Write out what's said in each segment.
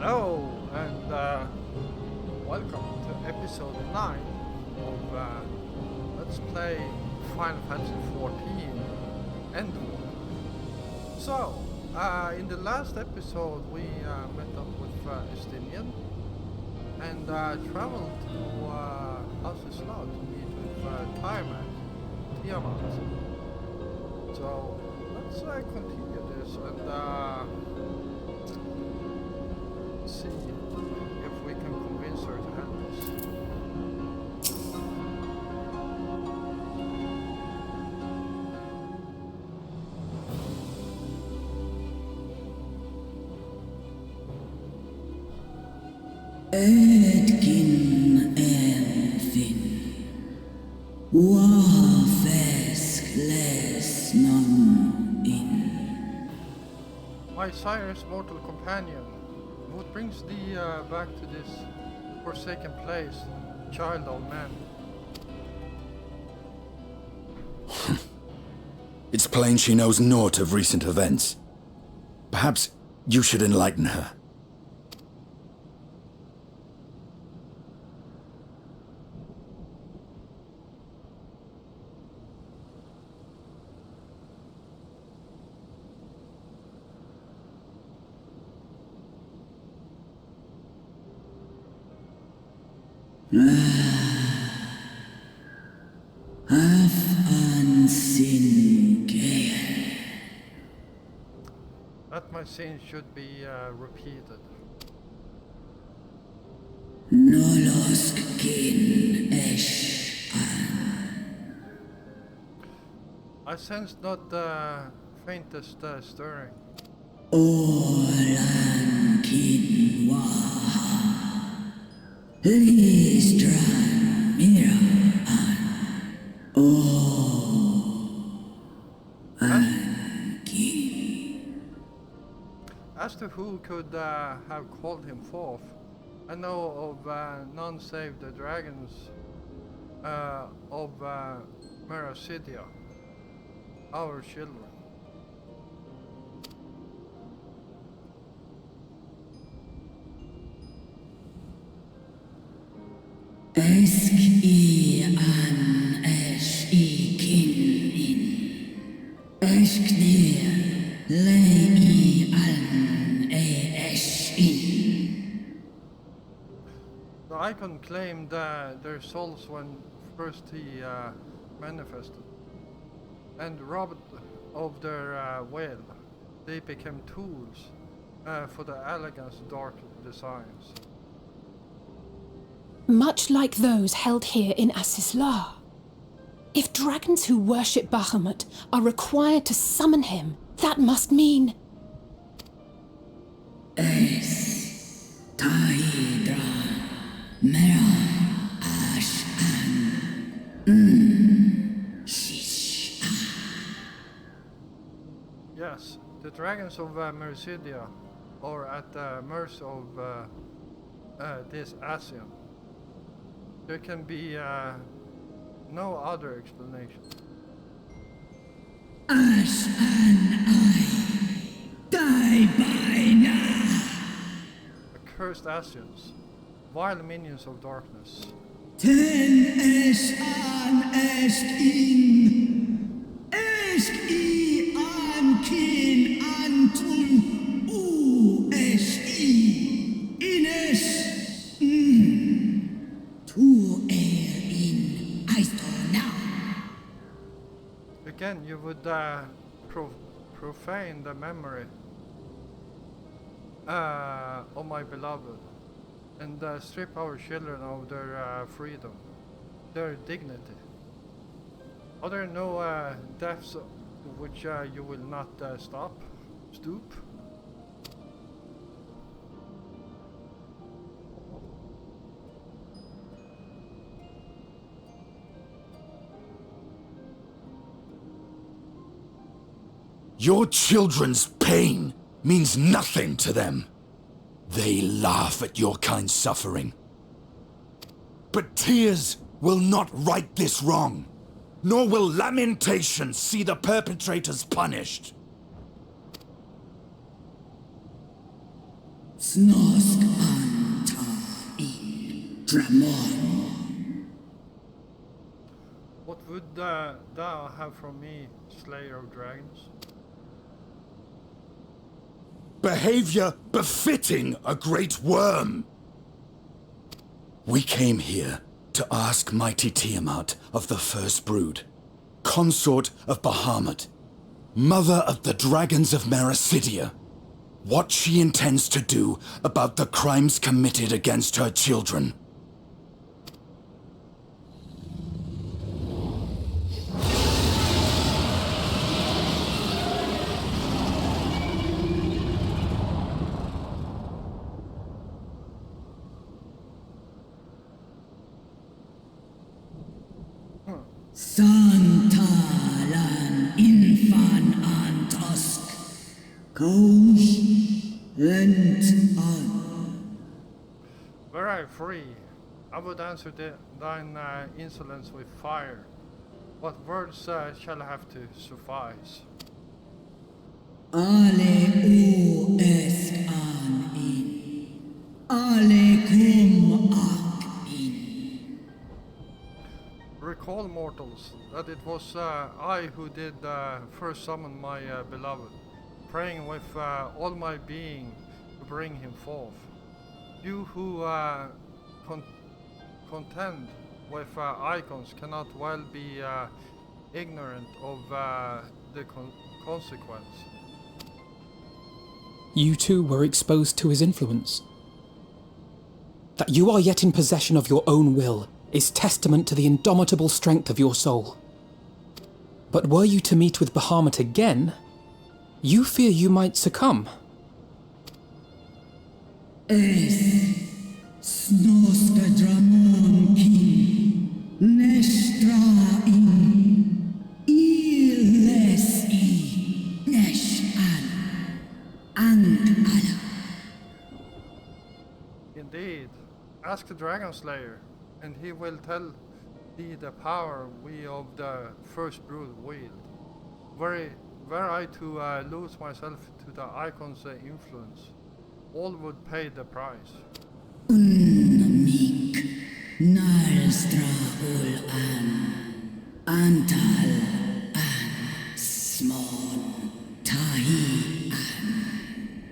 Hello and welcome to episode 9 of Let's Play Final Fantasy 14 End War. So, in the last episode we met up with Estinian and traveled to Alceslau to meet with Tiamat. So, let's continue this and see if we can convince her to help us. Edgin Elfin Wafesk Les Non In. My sire's mortal companion, what brings thee back to this forsaken place, child of man? It's plain she knows naught of recent events. Perhaps you should enlighten her. That my sins should be repeated. I sensed not the faintest stirring. As to who could have called him forth, I know of none save the dragons of Merasidia, our children. The icon claimed their souls when first he manifested, and robbed of their will, they became tools for the elegant's dark designs. Much like those held here in Asisla. If dragons who worship Bahamut are required to summon him, that must mean... Yes, the dragons of Mercidia are at the mercy of this Asian. There can be no other explanation. Ash and I die by now. Accursed Asians, vile minions of darkness. Ten Ash an Ash in Ash E an kin antun U Ash E in Ash to air in Isto now. Again, you would profane the memory of my beloved, and strip our children of their freedom, their dignity. Are there no deaths to which you will not stoop? Your children's pain means nothing to them. They laugh at your kind suffering. But tears will not right this wrong, nor will lamentation see the perpetrators punished. Snosk anta in Dramon. What would thou have from me, Slayer of Dragons? Behavior befitting a great worm. We came here to ask mighty Tiamat of the First Brood, consort of Bahamut, mother of the dragons of Mericidia, what she intends to do about the crimes committed against her children. Santalan infan antosk. Kous lent an. Were I free, I would answer thine insolence with fire. What words shall have to suffice? Ale o esk an in. Ale kum ak in. Recall, mortals, that it was I who did first summon my beloved, praying with all my being to bring him forth. You who contend with icons cannot well be ignorant of the consequence. You too were exposed to his influence. That you are yet in possession of your own will is testament to the indomitable strength of your soul. But were you to meet with Bahamut again, you fear you might succumb. Es snoska dramon kin. Nestra in. Illes I. Nesh an. And ala. Indeed, ask the Dragon Slayer, and he will tell thee the power we of the First Brood wield. Were I to lose myself to the icon's influence, all would pay the price. Unmik. Nalstra ul an. Antal an. Smon. Tahi an.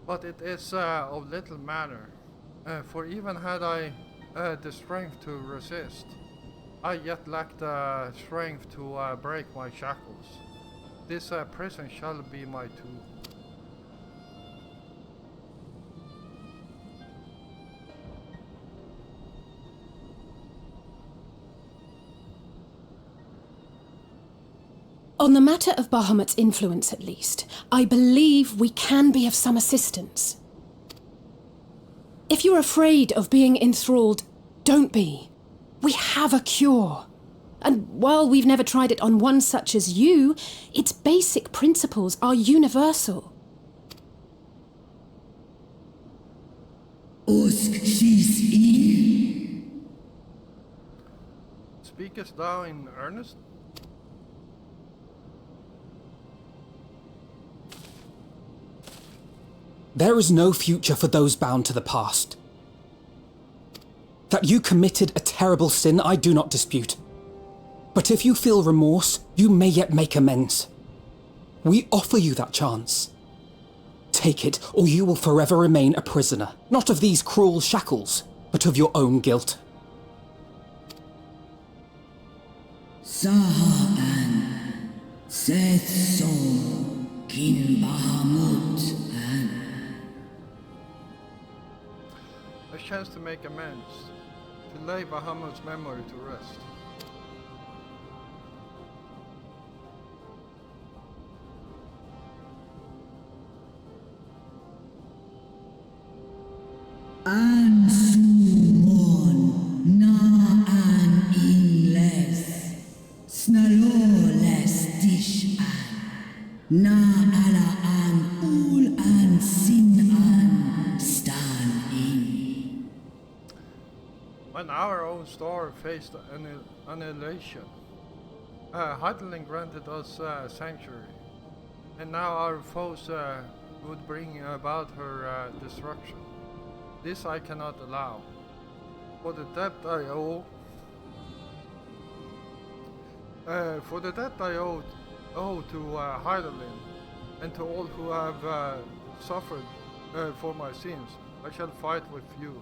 But it is of little matter, for even had I the strength to resist, I yet lack the strength to break my shackles. This prison shall be my tool. On the matter of Bahamut's influence, at least, I believe we can be of some assistance. If you're afraid of being enthralled, don't be. We have a cure. And while we've never tried it on one such as you, its basic principles are universal. Usk she's in. Speakest thou in earnest? There is no future for those bound to the past. That you committed a terrible sin, I do not dispute. But if you feel remorse, you may yet make amends. We offer you that chance. Take it, or you will forever remain a prisoner, not of these cruel shackles, but of your own guilt. Sahan. Seth so. Kin Bahamut an. A chance to make amends, to lay Bahamut's memory to rest. An sumon na an ingles. Snaloles dish an. Na ala an ul an sin an stan in. When our own star faced annihilation, Heidelin granted us sanctuary, and now our foes would bring about her destruction. This I cannot allow. For the debt I owe, to Heidelin and to all who have suffered for my sins, I shall fight with you,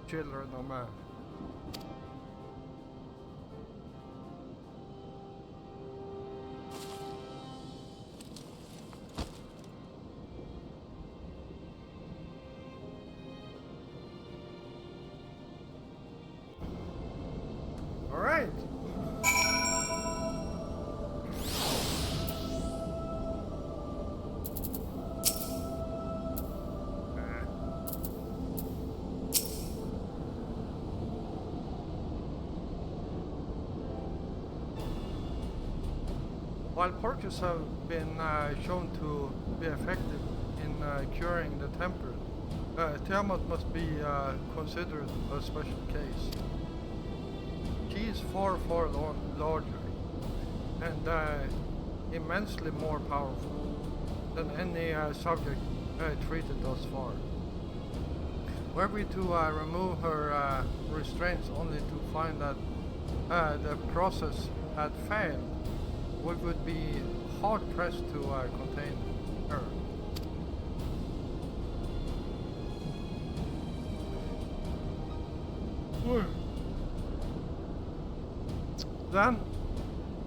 children of man. All right. While porcus have been shown to be effective in curing the temper, Tiamat must be considered a special case. She is far larger and immensely more powerful than any subject treated thus far. Were we to remove her restraints only to find that the process had failed, we would be hard pressed to contain her. Then,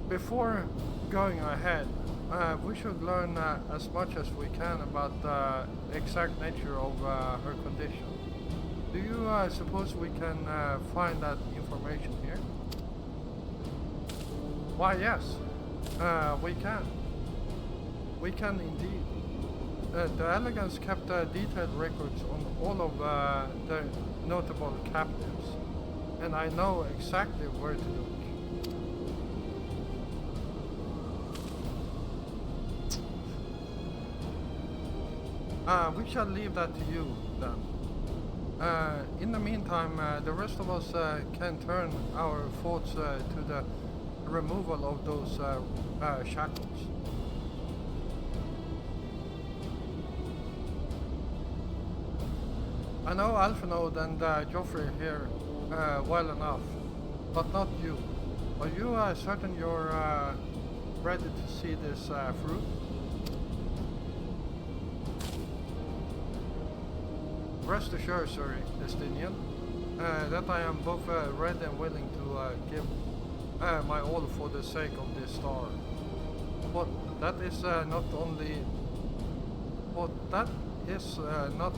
before going ahead, we should learn as much as we can about the exact nature of her condition. Do you suppose we can find that information here? Why, yes. We can. We can indeed. The Elegants kept detailed records on all of the notable captives, and I know exactly where to look. We shall leave that to you, then. In the meantime, the rest of us can turn our thoughts to the removal of those shackles. I know Alphenode and Joffrey here well enough, but not you. Are you certain you're ready to see this through? Rest assured, Sir Destinian, that I am both ready and willing to give my all for the sake of this star. But that is not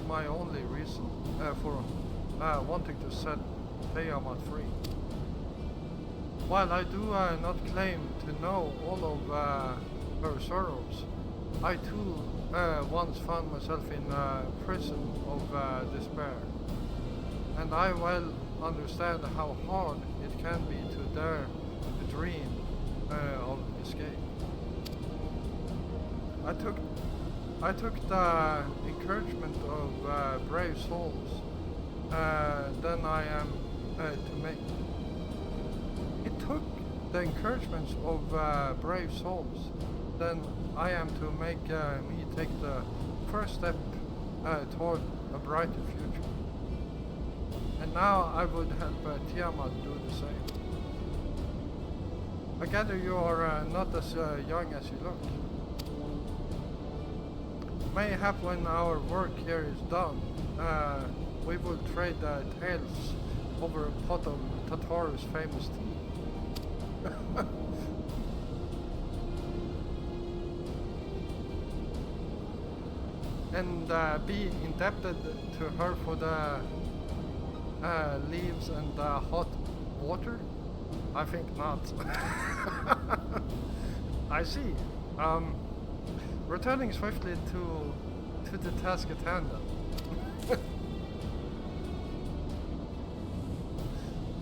my only reason for wanting to set Tiamat free. While I do not claim to know all of her sorrows, I too once found myself in a prison of despair, and I well understand how hard it can be to dare to dream of escape. I took the encouragement of brave souls. Then I am to make. It took the encouragements of brave souls. Then I am to make me take the first step toward a brighter future. And now I would help Tiamat do the same. I gather you are not as young as you look. Mayhap when our work here is done, we will trade tales over a pot of Tataru's famous tea. And be indebted to her for the leaves and hot water? I think not. I see. Returning swiftly to the task at hand.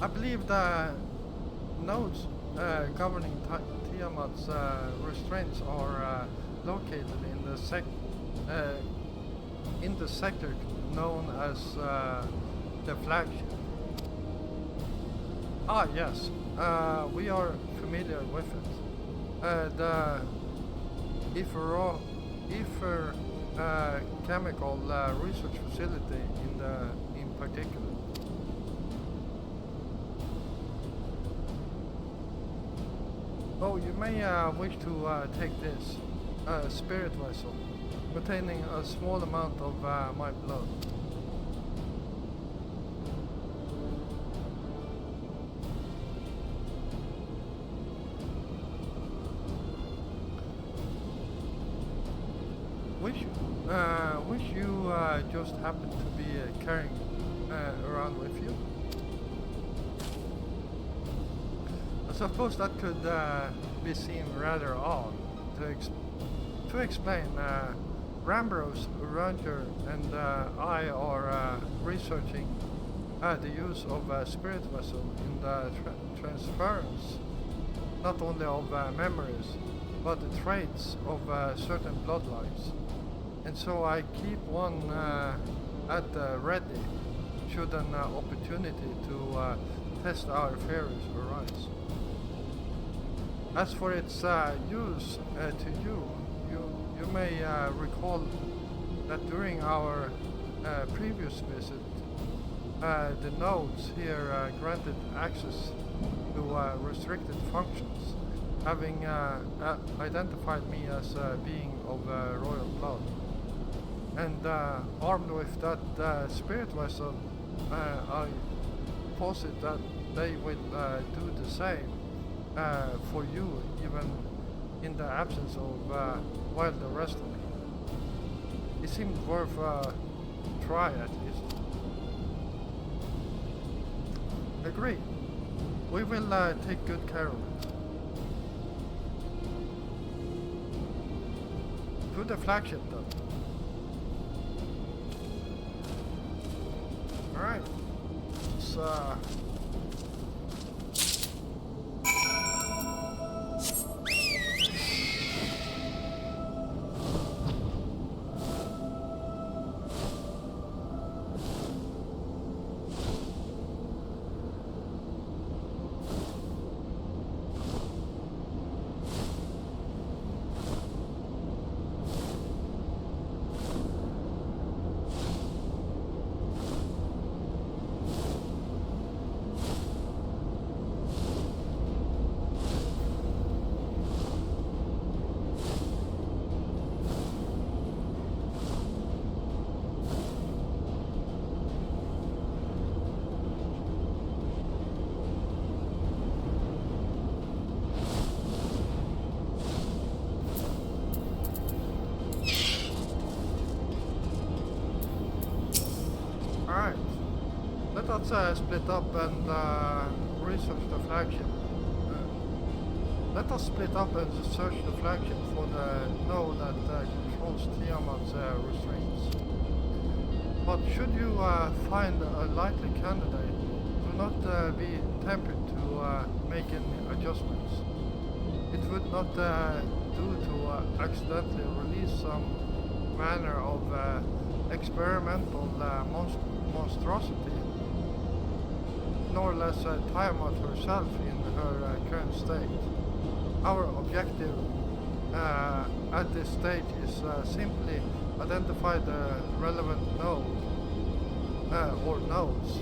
I believe the nodes governing Tiamat's restraints are located in the sector known as the flagship. Ah, yes, we are familiar with it. The chemical research facility in particular. Oh, you may wish to take this spirit vessel containing a small amount of my blood. Which you just happen to be carrying around with you. I suppose that could be seen rather odd. To explain, Rambrose, Ranger, and I are researching the use of a spirit vessel in the transference not only of memories, but the traits of certain bloodlines. And so I keep one at the ready should an opportunity to test our theories arise. As for its use to you may recall that during our previous visit, the nodes here granted access to restricted functions, having identified me as being of royal blood. And armed with that spirit vessel, I posit that they will do the same for you, even in the absence of wild arrest of me. It seemed worth a try at least. Agree. We will take good care of it. To the flagship then. Alright. Let's Let's split up and research the flagship. Let us split up and search the flagship for the node that controls Tiamat's restraints. But should you find a likely candidate, do not be tempted to make any adjustments. It would not do to accidentally release some manner of experimental monstrosity, nor less Tiamat herself in her current state. Our objective at this stage is simply identify the relevant node or nodes.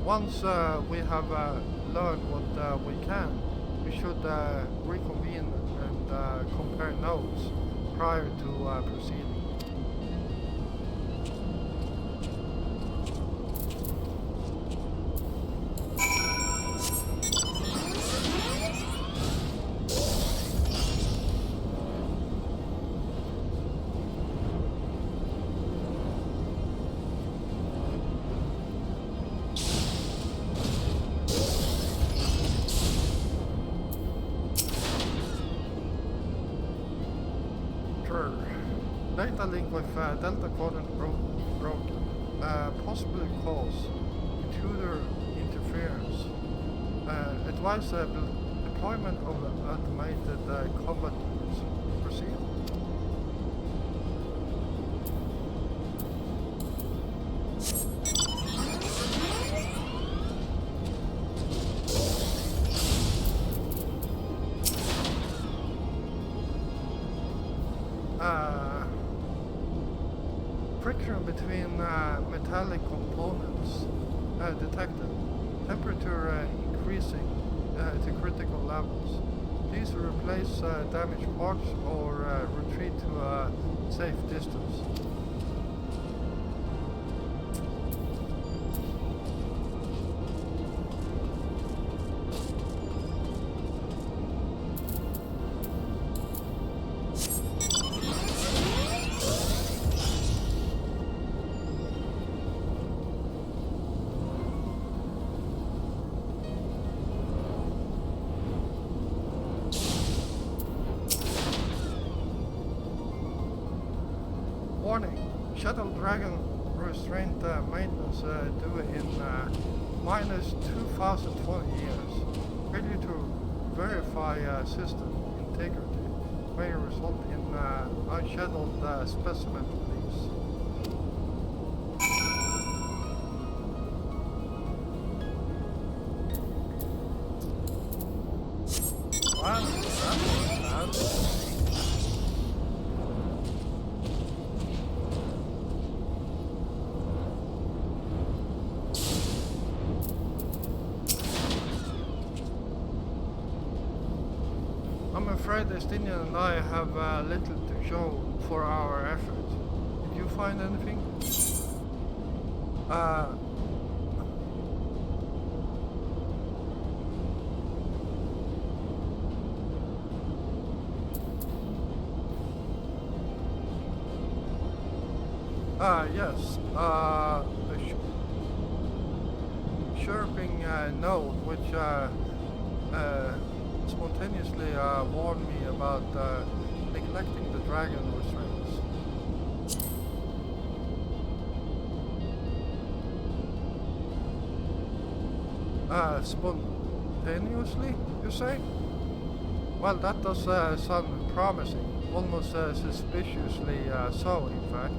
Once we have learned what we can, we should reconvene and compare notes prior to proceeding. Data link with Delta quadrant broken. Possibly cause intruder interference. Advise deployment of automated combat tools. Proceed. Friction between metallic components detected. Temperature increasing to critical levels. Please replace damaged parts or retreat to a safe distance. Warning, Shuttle Dragon restraint maintenance due in minus 2020 years. Failure to verify system integrity may result in unscheduled specimen release. Wow, that's I'm afraid Estinian and I have little to show for our efforts. Did you find anything? Yes. The chirping note, which spontaneously warned me about neglecting the dragon restraints. Spontaneously, you say? Well, that does sound promising, almost suspiciously so, in fact.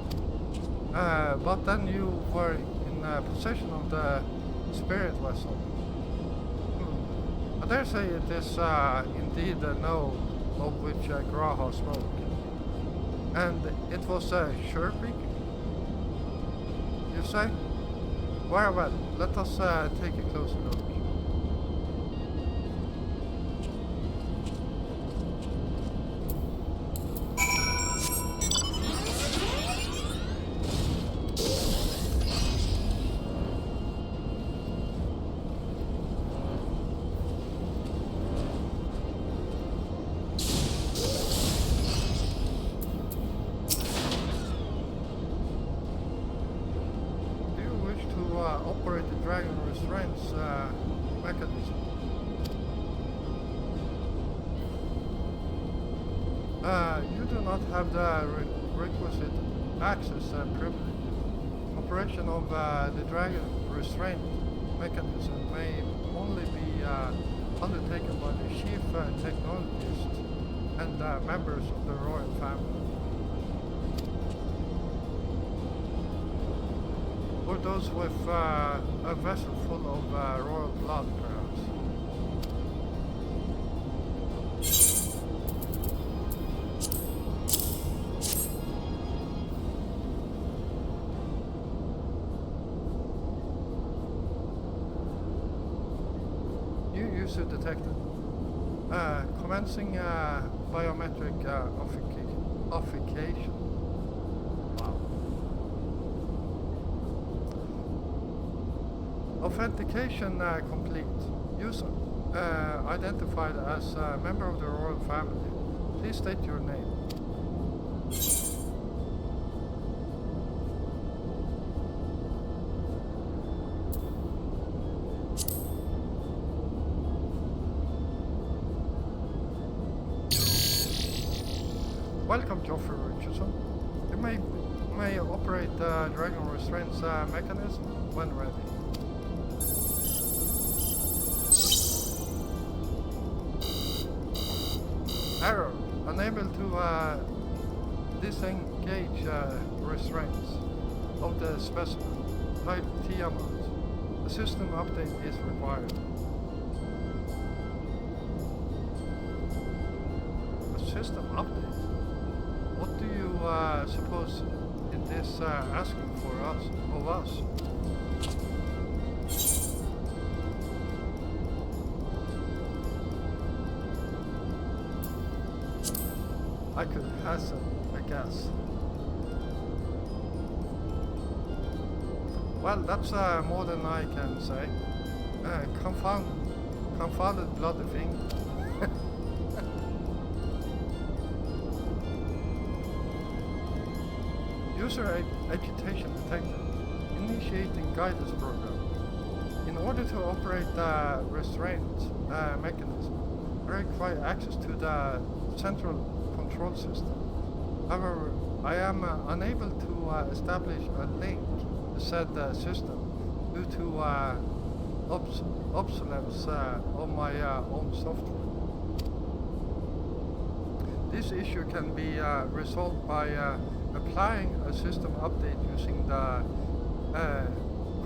But then you were in possession of the spirit vessel. I dare say it is indeed a node of which Graha spoke. And it was chirping, you say? Very well, let us take a closer look. Operate the dragon restraints mechanism. You do not have the requisite access privilege. Operation of the dragon restraint mechanism may only be undertaken by the chief technologist and members of the royal family. Or those with a vessel full of royal blood, perhaps. New user detected. Commencing biometric authentication. Authentication complete. User identified as a member of the royal family. Please state your name. Welcome, Geoffrey Richardson. You may operate the dragon restraints mechanism when ready. Error. Unable to disengage restraints of the specimen. Type Tiamat. A system update is required. A system update? What do you suppose it client is asking for us, of us. I could hasten, I guess. Well, that's more than I can say. Confounded bloody thing. User agitation detected. Initiating guidance program. In order to operate the restraint mechanism, I require access to the central control system. However, I am unable to establish a link to said system due to obsolescence of my own software. This issue can be resolved by applying a system update using the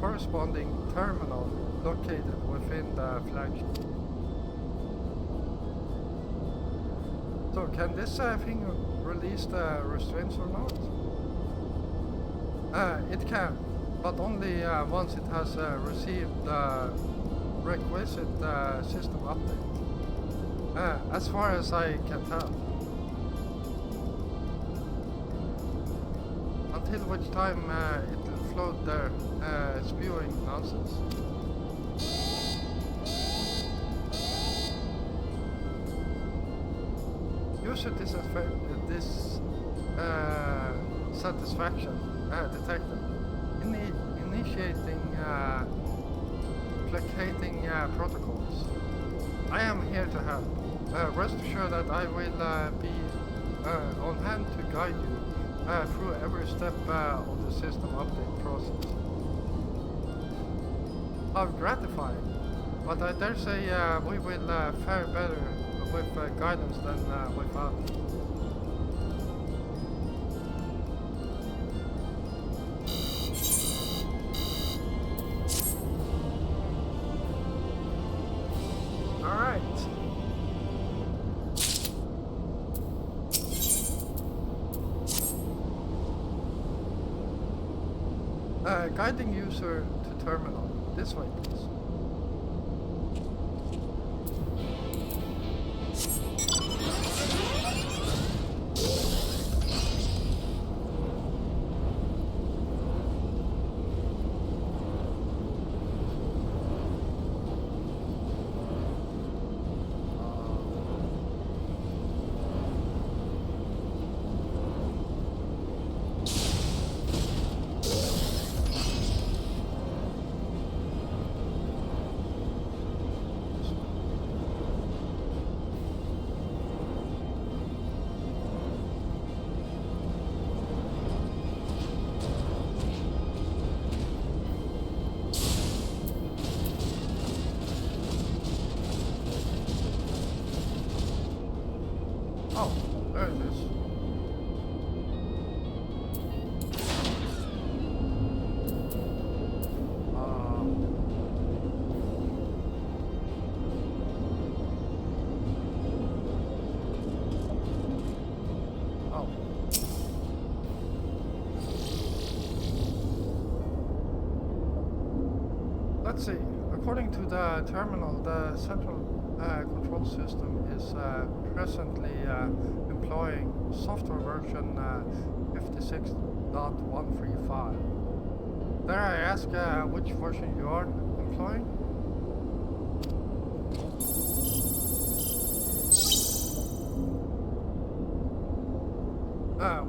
corresponding terminal located within the flagship. So can this thing release the restraints or not? It can, but only once it has received the requisite system update. As far as I can tell. Until which time it will float there, spewing nonsense. User dissatisfaction detected. Initiating placating protocols. I am here to help. Rest assured that I will be on hand to guide you through every step of the system update process. How gratifying, but I dare say we will fare better with guidance than without. Alright. Guiding user to terminal. This way, please. Oh, there it is. Oh. Let's see. According to the terminal, the central control system is presently employing software version 56.135. Dare I ask which version you are employing?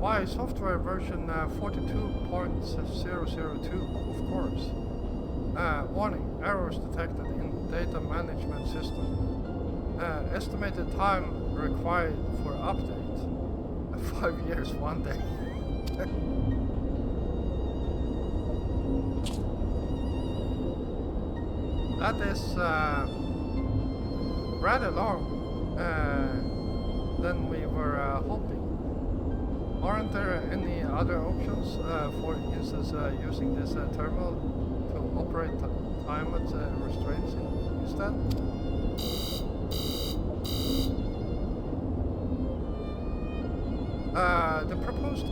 Why software version 42.002, of course. Warning, errors detected in data management system. Estimated time required for update. 5 years, 1 day. That is rather long than we were hoping. Aren't there any other options, for instance using this terminal to operate timed restraints instead? The proposed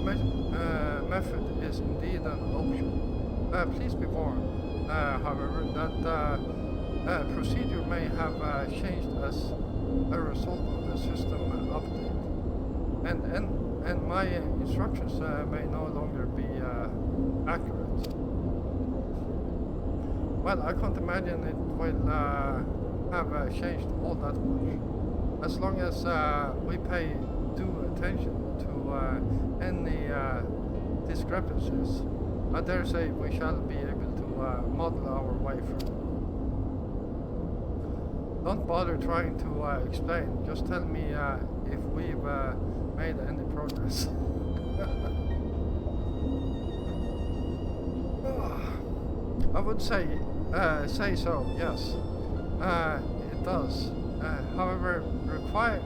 method is indeed an option. Please be warned, however, that procedure may have changed as a result of the system update, and my instructions may no longer be accurate. Well, I can't imagine it will have changed all that much, as long as we pay due attention to any discrepancies. I dare say we shall be able to model our way through. Don't bother trying to explain, just tell me if we've made any progress. I would say so, yes. It does. However, require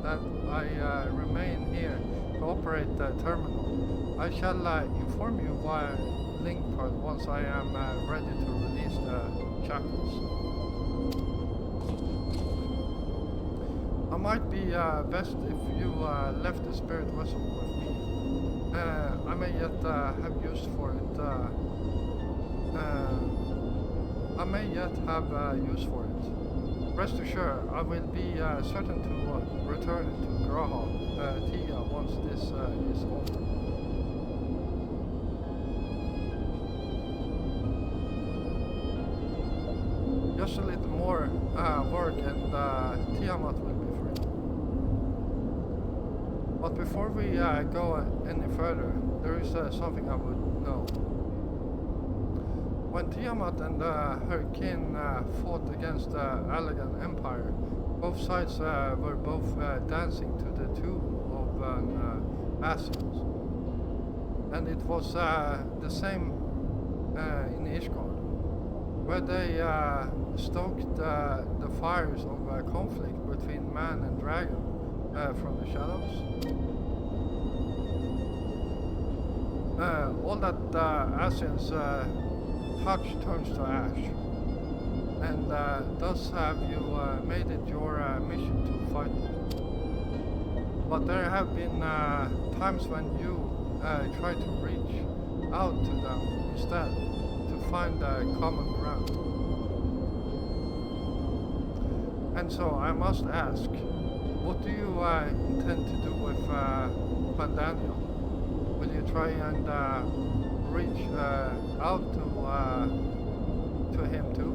that I remain here to operate the terminal. I shall inform you via link pod once I am ready to release the shackles. It might be best if you left the spirit vessel with me. I may yet have use for it. Rest assured, I will be certain to return to Graha, Tia, once this is over. Just a little more work and Tiamat will be free. But before we go any further, there is something I would know. When Tiamat and her kin fought against the Allegan Empire, both sides were both dancing to the tune of an Asians. And it was the same in Ishgard, where they stoked the fires of conflict between man and dragon from the shadows. All that Asians touch turns to ash, and thus have you made it your mission to fight them. But there have been times when you try to reach out to them instead to find common ground. And so I must ask, what do you intend to do with Pandaniel? Will you try and reach out to him too?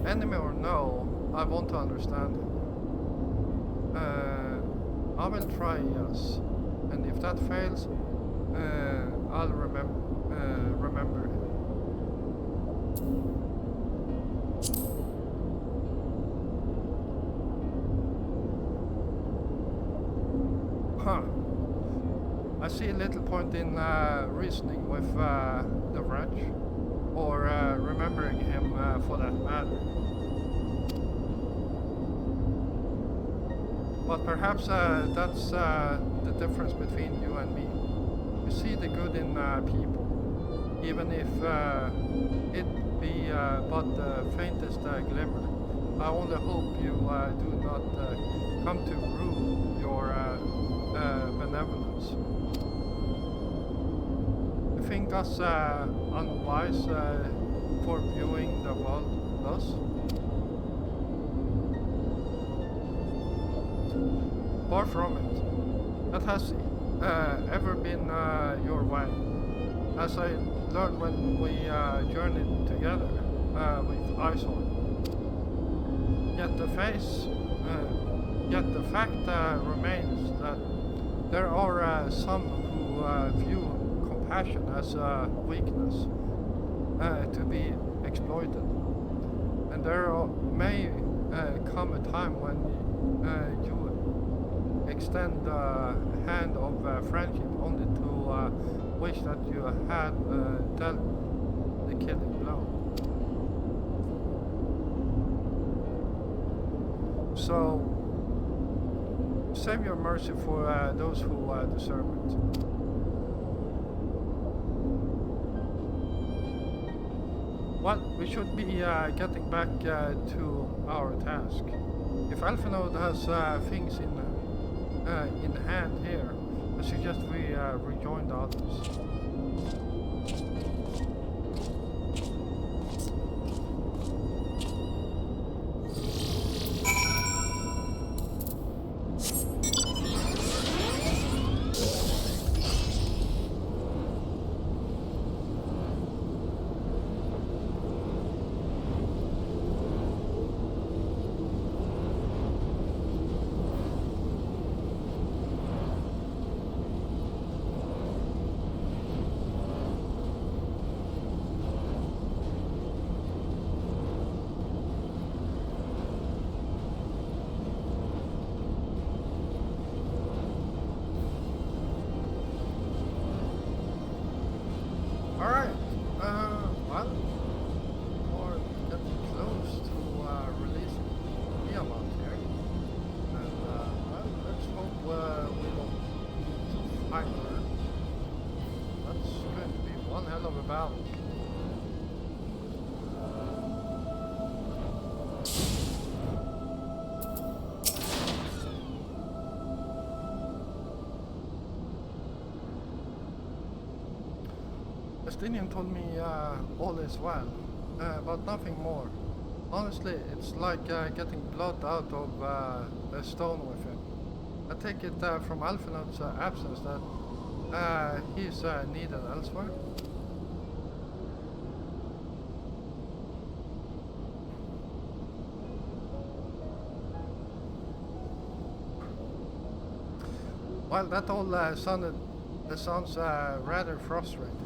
Enemy or no, I want to understand him. I will try, yes, and if that fails, I'll remember him. Huh. I see a little point in reasoning with the wretch, or remembering him for that matter. But perhaps that's the difference between you and me. You see the good in people, even if it be but the faintest glimmer. I only hope you do not come to rue your benevolence. You think us unwise for viewing the world thus? Far from it. That has ever been your way, as I learned when we journeyed together with Eyesore. Yet the fact remains that there are some who view compassion as a weakness to be exploited, and there may come a time when you extend a hand of friendship only to wish that you had dealt the killing blow. So save your mercy for those who deserve it. Well, we should be getting back to our task. If Alphanode has things in hand here, I suggest we rejoin the others. Alright, well, we're getting close to releasing Tiamat here. And, well, let's hope we don't need to fight her. That's going to be one hell of a battle. Estinian told me all is well, but nothing more. Honestly, it's like getting blood out of a stone with him. I take it from Alphinode's absence that he's needed elsewhere. Well, that all sounds rather frustrating.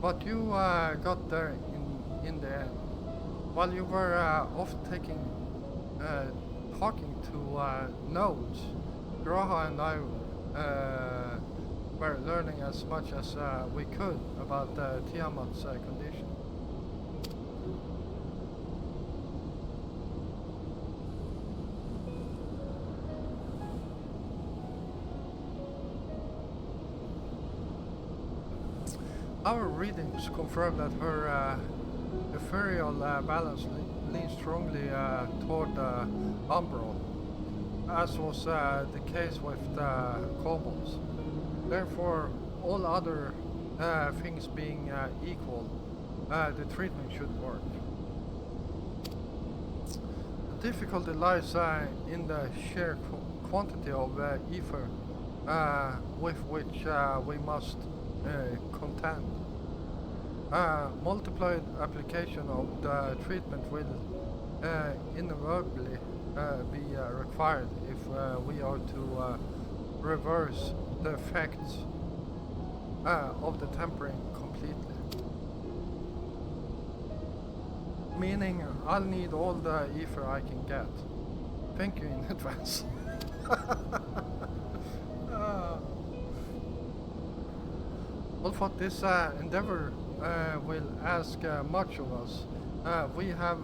But you got there in the end. While you were off talking to nodes, Graha and I were learning as much as we could about Tiamat's condition. Our readings confirm that her ethereal balance leans strongly toward umbral, as was the case with the kobolds. Therefore, all other things being equal, the treatment should work. The difficulty lies in the sheer quantity of ether with which we must contend. Multiplied application of the treatment will inevitably be required if we are to reverse the effects of the tempering completely. Meaning, I'll need all the ether I can get. Thank you in advance. Well, for this endeavor will ask much of us. We have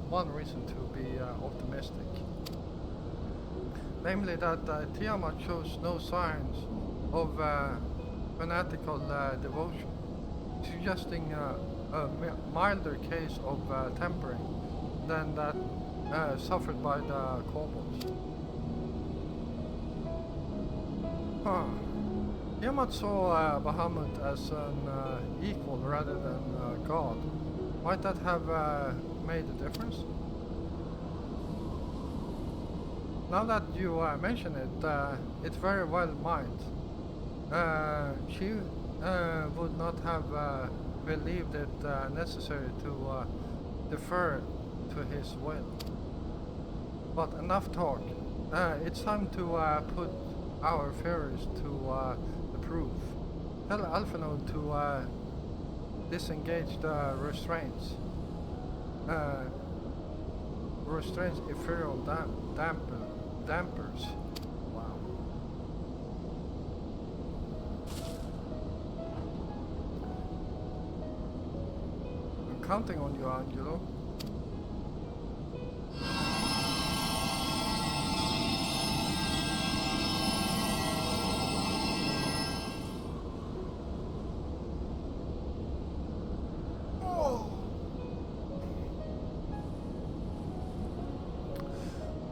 one reason to be optimistic. Namely that Tiamat shows no signs of fanatical devotion, suggesting a milder case of tempering than that suffered by the kobolds. Tiamat saw Bahamut as an equal rather than god. Might that have made a difference? Now that you mention it, it very well might. She would not have believed it necessary to defer to his will. But enough talk. It's time to put our theories to the proof. Tell Alphanode to disengage the restraints. Restraints ethereal dampers. Wow. Counting on you, Angelo.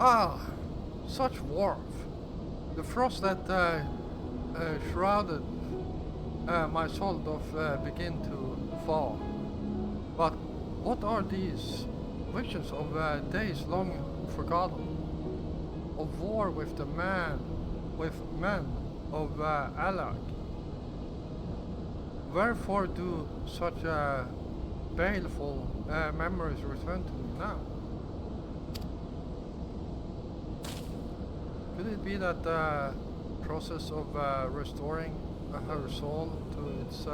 Ah, such warmth. The frost that shrouded my soul doth begin to thaw. But what are these visions of days long forgotten? Of war with men of Alag? Wherefore do such baleful memories return to me now? Could it be that the process of restoring her soul to its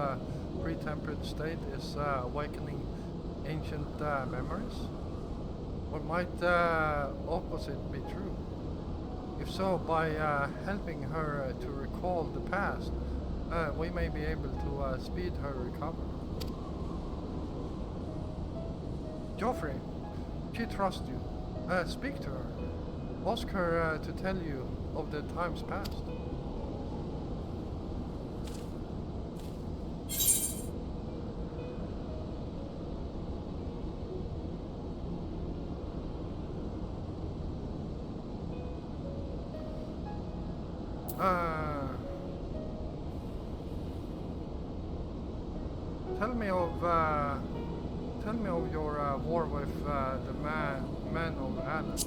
pre-tempered state is awakening ancient memories? Or might the opposite be true? If so, by helping her to recall the past, we may be able to speed her recovery. Joffrey, she trusts you. Speak to her. Ask her to tell you of the times past. Tell me of your war with the men of Alan.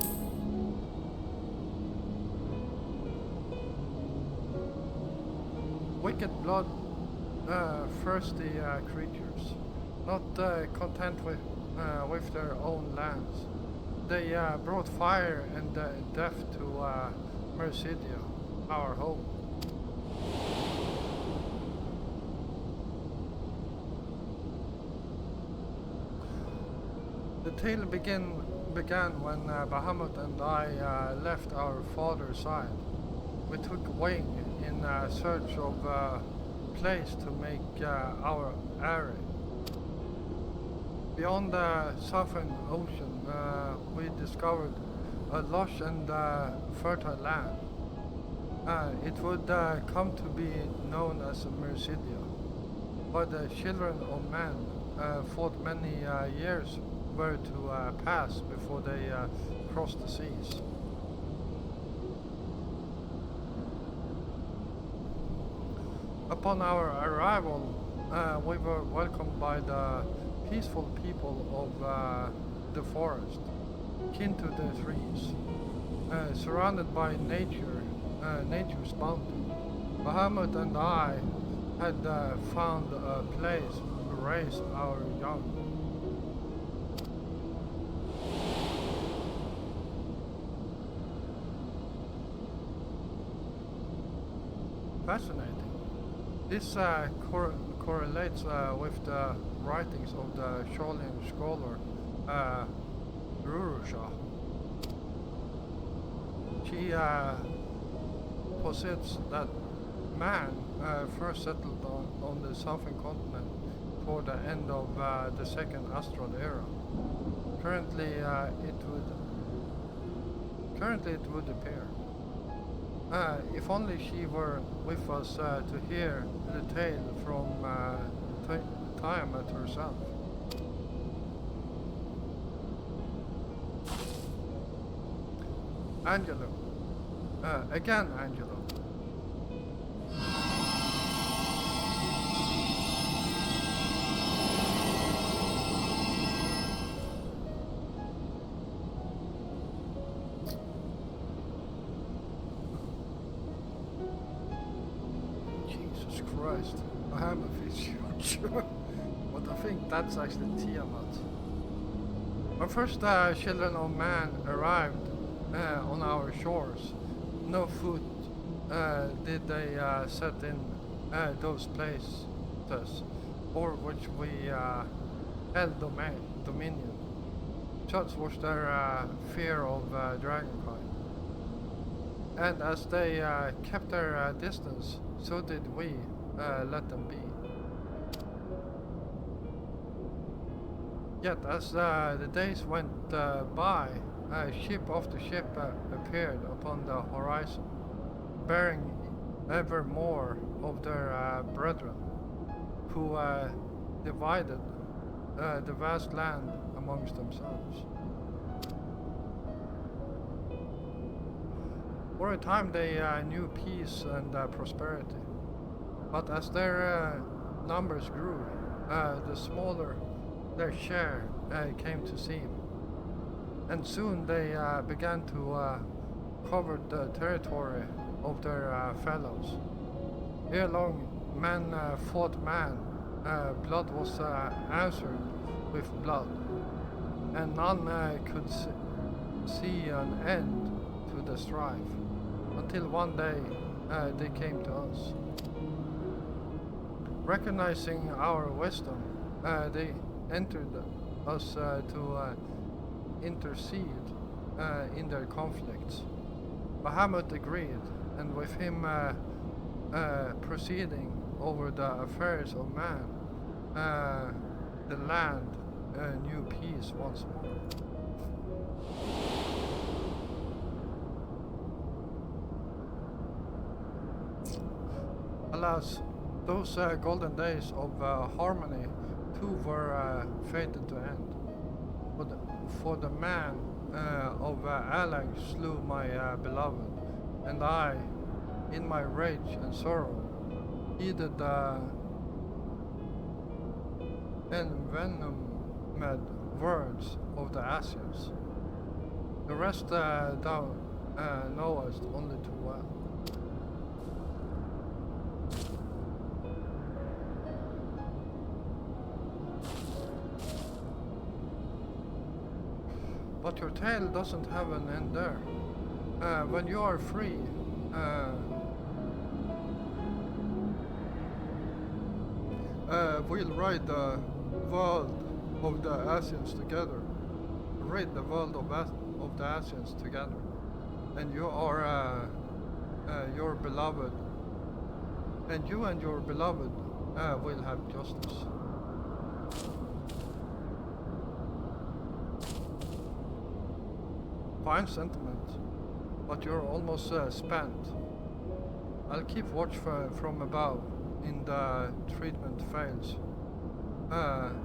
Wicked blood, thirsty creatures, not content with their own lands. They brought fire and death to Mercedia, our home. The tale began when Bahamut and I left our father's side. We took wing in search of a place to make our array. Beyond the Southern Ocean, we discovered a lush and fertile land. It would come to be known as Mercedia, but the children of men fought many years were to pass before they crossed the seas. Upon our arrival, we were welcomed by the peaceful people of the forest, kin to the trees, surrounded by nature's bounty. Bahamut and I had found a place to raise our young. Fascinating. This correlates with the writings of the Shaolin scholar Rurusha. She posits that man first settled on the southern continent toward the end of the second asteroid era. Currently, it would appear. If only she were with us to hear the tale from Tiamat herself. Angelo. Again, Angelo. Christ, I am a fish huge. But I think that's actually Tiamat. When first children of man arrived on our shores, no foot did they set in those places for which we held dominion. Such was their fear of dragonkind. And as they kept their distance, so did we let them be. Yet as the days went by, ship after ship appeared upon the horizon, bearing ever more of their brethren, who divided the vast land amongst themselves. For a time they knew peace and prosperity, but as their numbers grew, the smaller their share came to seem. And soon they began to cover the territory of their fellows. Ere long, man fought man, blood was answered with blood, and none could see an end to the strife, until one day they came to us. Recognizing our wisdom, they entered us to intercede in their conflicts. Bahamut agreed, and with him proceeding over the affairs of man, the land knew peace once more. Alas, those golden days of harmony too were fated to end. For the man of Alang slew my beloved, and I, in my rage and sorrow, heeded the envenomed words of the Asians. The rest thou knowest only too well. But your tale doesn't have an end there. When you are free, we'll ride the world of the Asians together. Rid the world of the Asians together. And you are your beloved. And you and your beloved will have justice. Fine sentiment, but you're almost spent. I'll keep watch from above in the treatment fails.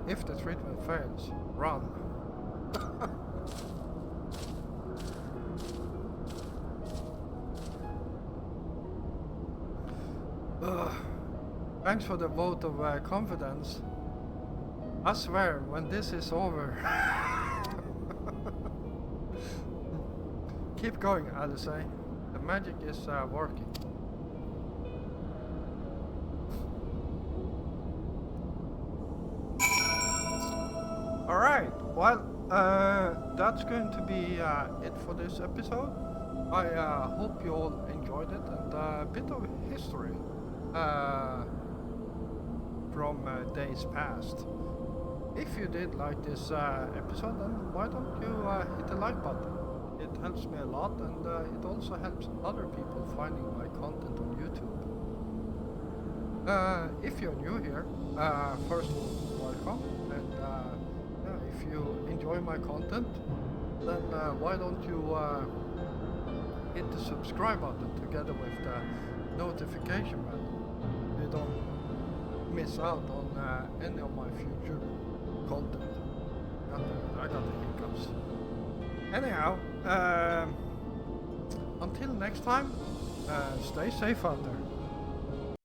If the treatment fails, run. Thanks for the vote of confidence. I swear, when this is over... Keep going, Alice. The magic is working. Alright, well, that's going to be it for this episode. I hope you all enjoyed it, and a bit of history from days past. If you did like this episode, then why don't you hit the like button? It helps me a lot, and it also helps other people finding my content on YouTube. If you're new here, first of all, welcome, and yeah, if you enjoy my content, then why don't you hit the subscribe button together with the notification bell. You don't miss out on any of my future content. I got the hiccups. Anyhow, until next time, stay safe out there.